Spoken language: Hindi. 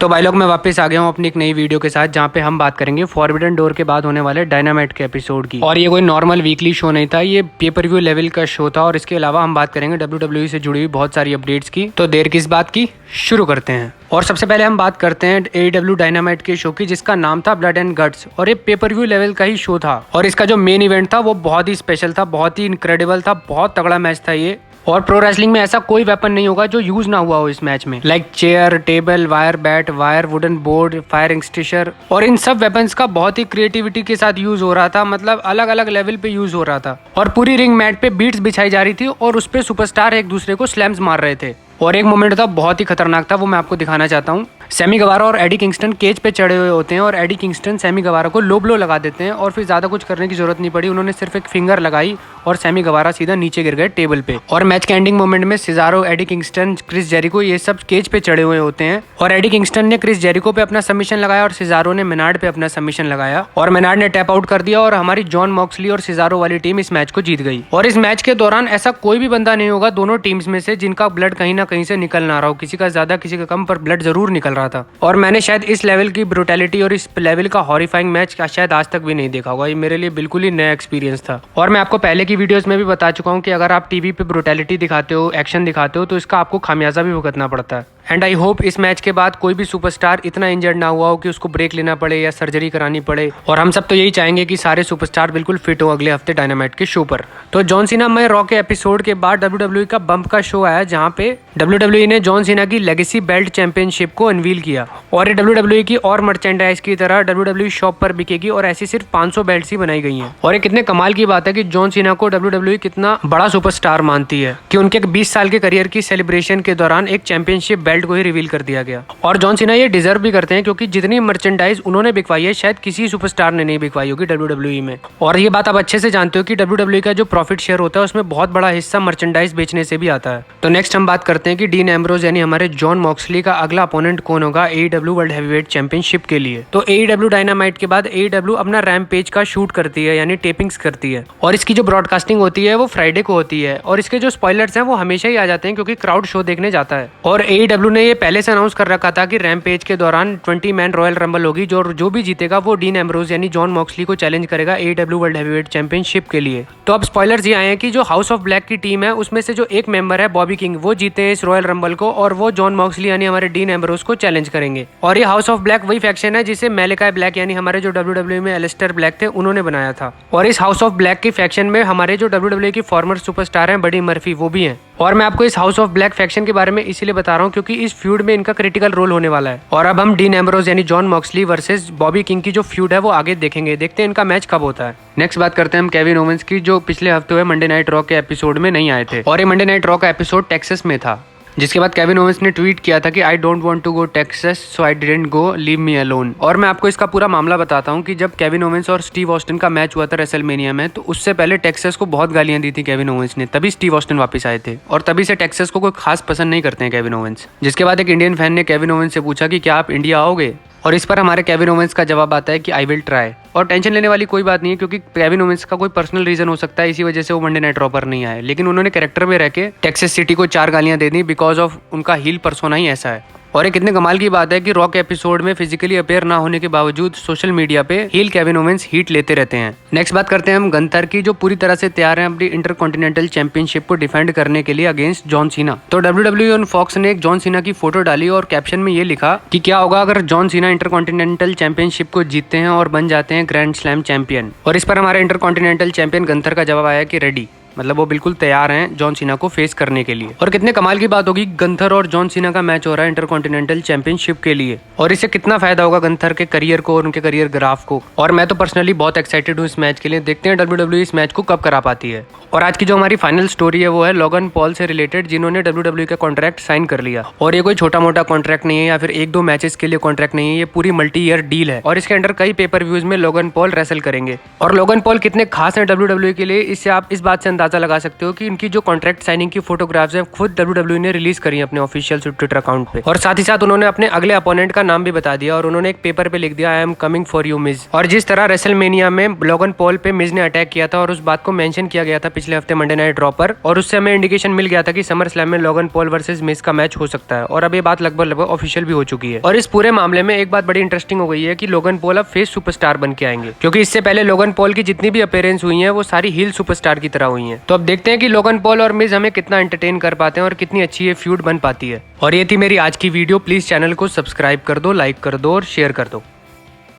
तो भाई लोग मैं वापस आ गया हूँ अपनी एक नई वीडियो के साथ, जहाँ पे हम बात करेंगे फॉरबिडन डोर के बाद होने वाले डायनामाइट के एपिसोड की। और ये कोई नॉर्मल वीकली शो नहीं था, ये पे पर व्यू लेवल का शो था। और इसके अलावा हम बात करेंगे WWE से जुड़ी हुई बहुत सारी अपडेट्स की। तो देर किस बात की, शुरू करते हैं। और सबसे पहले हम बात करते हैं AEW डायनामाइट के शो की, जिसका नाम था ब्लड एंड गट्स। और ये पे पर व्यू लेवल का ही शो था। और इसका जो मेन इवेंट था वो बहुत ही स्पेशल था, बहुत ही इनक्रेडिबल था, बहुत तगड़ा मैच था ये। और प्रो रेसलिंग में ऐसा कोई वेपन नहीं होगा जो यूज ना हुआ हो इस मैच में, like chair, table, wire bat, wire, wooden board, fire extinguisher. और इन सब वेपन्स का बहुत ही क्रिएटिविटी के साथ यूज हो रहा था, मतलब अलग अलग लेवल पे यूज हो रहा था। और पूरी रिंग मैट पे बीट्स बिछाई जा रही थी और उस पे सुपरस्टार एक दूसरे को स्लैम्स मार रहे थे। और एक मोमेंट था बहुत ही खतरनाक था, वो मैं आपको दिखाना चाहता हूँ। सैमी गवारा और एडी किंगस्टन केज पे चढ़े हुए होते हैं और एडी किंगस्टन सैमी गवारा को लो ब्लो लगा देते हैं। और फिर ज़्यादा कुछ करने की जरूरत नहीं पड़ी, उन्होंने सिर्फ एक फिंगर लगाई और सैमी गवारा सीधा नीचे गिर गए टेबल पे। और मैच के एंडिंग मोमेंट में Cesaro, Eddie Kingston, Chris Jericho ये सब केज पे चढ़े हुए होते हैं। और एडी किंगस्टन ने क्रिस जेरिको पे अपना सबमिशन लगाया और सिजारो ने मेनार्ड पे अपना सबमिशन लगाया। और मेनार्ड ने टैप आउट कर दिया और हमारी जॉन मॉक्सली और सिजारो वाली टीम इस मैच को जीत गई। और इस मैच के दौरान ऐसा कोई भी बंदा नहीं होगा दोनों टीम्स में से जिनका ब्लड कहीं ना कहीं से निकल ना रहा हो, किसी का ज्यादा किसी का कम, पर ब्लड जरूर निकल रहा था। और मैंने शायद इस लेवल की ब्रूटैलिटी और इस लेवल का हॉरिफाइंग मैच का शायद आज तक भी नहीं देखा होगा। ये मेरे लिए बिल्कुल ही नया एक्सपीरियंस था। और मैं आपको पहले की वीडियोस में भी बता चुका हूँ कि अगर आप टीवी पे ब्रूटैलिटी दिखाते हो, एक्शन दिखाते हो, तो इसका आपको खामियाजा भी भुगतना पड़ता है। एंड आई होप इस मैच के बाद कोई भी सुपरस्टार इतना इंजर्ड ना हुआ हो कि उसको ब्रेक लेना पड़े या सर्जरी करानी पड़े। और हम सब तो यही चाहेंगे कि सारे सुपरस्टार बिल्कुल फिट हो अगले हफ्ते डायनामाइट के शो पर। तो जॉन सीना में रॉ के एपिसोड के बाद WWE का बम्प का शो आया, जहाँ पे WWE ने जॉन सीना की लेगेसी बेल्ट चैंपियनशिप को अनवील किया। और ये WWE की और मर्चेंडाइज की तरह WWE शॉप पर बिकेगी और ऐसी सिर्फ 500 बेल्ट्स ही बनाई गई हैं। और ये कितने कमाल की बात है कि जॉन सीना को WWE कितना बड़ा सुपरस्टार मानती है कि उनके 20 साल के करियर की सेलिब्रेशन के दौरान एक चैंपियनशिप बेल्ट को ही रिवील कर दिया गया। और जॉन सीना ये डिजर्व भी करते हैं, क्योंकि जितनी मर्चेंडाइज उन्होंने बिकवाई है शायद किसी सुपरस्टार ने नहीं बिकवाई होगी WWE में। और ये बात आप अच्छे से जानते हो कि WWE का जो प्रॉफिट शेयर होता है उसमें बहुत बड़ा हिस्सा मर्चेंडाइज बेचने से भी आता है। तो नेक्स्ट हम बात करते हैं कि डीन एम्ब्रोज यानी हमारे जॉन मॉक्सली का अगला अपोनेंट कौन होगा AEW वर्ल्ड हैवीवेट चैंपियनशिप के लिए। तो AEW डायनामाइट के बाद AEW अपना रैम्पेज का शूट करती है, यानी टेपिंग्स करती है। और इसकी जो ब्रॉडकास्टिंग होती है वो फ्राइडे को होती है। और इसके जो स्पॉयलर्स हैं वो हमेशा ही आ जाते हैं, क्योंकि क्राउड शो देखने जाता है। और AEW ने ये पहले से अनाउंस कर रखा था कि रैम्पेज के दौरान 20 मैन रॉयल रंबल होगी, जो भी जीतेगा वो डीन एम्ब्रोज यानी जॉन मॉक्सली को चैलेंज करेगा AEW वर्ल्ड हैवीवेट चैंपियनशिप के लिए। तो अब स्पॉयलर्स ये आए हैं कि जो हाउस ऑफ ब्लैक की टीम है उसमें से जो एक मेंबर है बॉबी किंग, वो जीते हैं इस रॉयल रंबल को और वो जॉन मॉक्सली यानी हमारे डीन एम्ब्रोज को चैलेंज करेंगे। और ये हाउस ऑफ ब्लैक वही फैक्शन है जिसे मैलेकाई ब्लैक यानी हमारे जो WWE में एलिस्टर ब्लैक थे उन्होंने बनाया था। और इस हाउस ऑफ ब्लैक के फैक्शन में हमारे जो WWE की फॉर्मर सुपरस्टार हैं बडी मर्फी, वो भी हैं। और मैं आपको इस हाउस ऑफ ब्लैक फैक्शन के बारे में इसीलिए बता रहा हूँ क्योंकि इस फ्यूड में इनका क्रिटिकल रोल होने वाला है। और अब हम डीन एम्ब्रोज यानी John Moxley versus Bobby king की जो फ्यूड है वो आगे देखेंगे, देखते हैं इनका मैच कब होता है। नेक्स्ट बात करते हैं हम केविन ओवेंस की, जो पिछले हफ्ते हुए मंडे नाइट रॉ के एपिसोड में नहीं आए थे। और ये मंडे नाइट रॉ का एपिसोड टेक्सास में था, जिसके बाद केविन ओवेंस ने ट्वीट किया था कि I don't want to go Texas so I didn't go, leave me alone. और मैं आपको इसका पूरा मामला बताता हूँ कि जब केविन ओवेंस और स्टीव ऑस्टिन का मैच हुआ था रेसलमेनिया में, तो उससे पहले टेक्सास को बहुत गालियां दी थी केविन ओवेंस ने, तभी स्टीव ऑस्टिन वापस आए थे। और तभी से टेक्सास को कोई खास पसंद नहीं करते हैं केविन ओवेंस। जिसके बाद एक इंडियन फैन ने केविन ओवेंस से पूछा कि क्या आप इंडिया आओगे, और इस पर हमारे केविन ओवेंस का जवाब आता है कि आई विल ट्राई। और टेंशन लेने वाली कोई बात नहीं है, क्योंकि केविन ओवेंस का कोई पर्सनल रीजन हो सकता है, इसी वजह से वो मंडे नाइट रॉ पर नहीं आए। लेकिन उन्होंने कैरेक्टर में रह के टेक्सास सिटी को 4 गालियां दे दी, बिकॉज ऑफ उनका हील पर्सोना ही ऐसा है। और ये कितने कमाल की बात है कि रॉ के एपिसोड में फिजिकली अपेयर ना होने के बावजूद सोशल मीडिया पे हील केविन ओवेंस हीट लेते रहते हैं। नेक्स्ट बात करते हैं हम गंथर की, जो पूरी तरह से तैयार हैं अपनी इंटरकॉन्टिनेंटल चैंपियनशिप को डिफेंड करने के लिए अगेंस्ट जॉन सीना। तो WWE और फॉक्स ने एक जॉन सीना की फोटो डाली और कैप्शन में ये लिखा कि क्या होगा अगर जॉन सीना इंटरकॉन्टिनेंटल चैंपियनशिप को जीतते हैं और बन जाते हैं ग्रैंड स्लैम चैंपियन। और इस पर हमारे इंटरकॉन्टिनेंटल चैंपियन गंथर का जवाब आया कि रेडी, मतलब वो बिल्कुल तैयार हैं जॉन सीना को फेस करने के लिए। और कितने कमाल की बात होगी, गंथर और जॉन सीना का मैच हो रहा है इंटरकॉन्टिनेंटल चैंपियनशिप के लिए। और इससे कितना फायदा होगा गंथर के करियर को और उनके करियर ग्राफ को। और मैं तो पर्सनली बहुत एक्साइटेड हूँ इस मैच के लिए, देखते हैं WWE इस मैच को कब करा पाती है। और आज की जो हमारी फाइनल स्टोरी है वो है लोगन पॉल से रिलेटेड, जिन्होंने WWE का कॉन्ट्रैक्ट साइन कर लिया। और ये कोई छोटा मोटा कॉन्ट्रैक्ट नहीं है या फिर 1-2 मैचेस के लिए कॉन्ट्रैक्ट नहीं है, ये पूरी मल्टी ईयर डील है। और इसके अंडर कई पेपर व्यूज में लोगन पॉल रेसल करेंगे। और लोगन पॉल कितने खास हैं WWE के लिए, इससे आप इस बात से अंदाजा लगा सकते हो कि इनकी जो कॉन्ट्रैक्ट साइनिंग की फोटोग्राफ्स है खुद WWE ने रिलीज करी है अपने ऑफिशियल ट्विटर अकाउंट पे। और साथ ही साथ उन्होंने अपने अगले अपोनेंट का नाम भी बता दिया और उन्होंने एक पेपर पे लिख दिया, I am coming for you Ms. और जिस तरह रेसलमेनिया में लोगन पॉल पे मिज ने अटैक किया था और उस बात को मेंशन किया गया था पिछले हफ्ते मंडे नाइट रॉ पर, और उससे हमें इंडिकेशन मिल गया था कि समर स्लैम में लोगन पॉल वर्सेस मिज का मैच हो सकता है, और अब ये बात लगभग ऑफिशियल भी हो चुकी है। और इस पूरे मामले में एक बात बड़ी इंटरेस्टिंग हो गई है कि लोगन पॉल अब फेस सुपरस्टार बन के आएंगे, क्योंकि इससे पहले लोगन पॉल की जितनी भी अपीयरेंस हुई है वो सारी हील सुपरस्टार की तरह हुई है। तो अब देखते हैं कि लोगन पॉल और मिज हमें कितना एंटरटेन कर पाते हैं और कितनी अच्छी ये फ्यूड बन पाती है। और ये थी मेरी आज की वीडियो। प्लीज चैनल को सब्सक्राइब कर दो, लाइक कर दो और शेयर कर दो।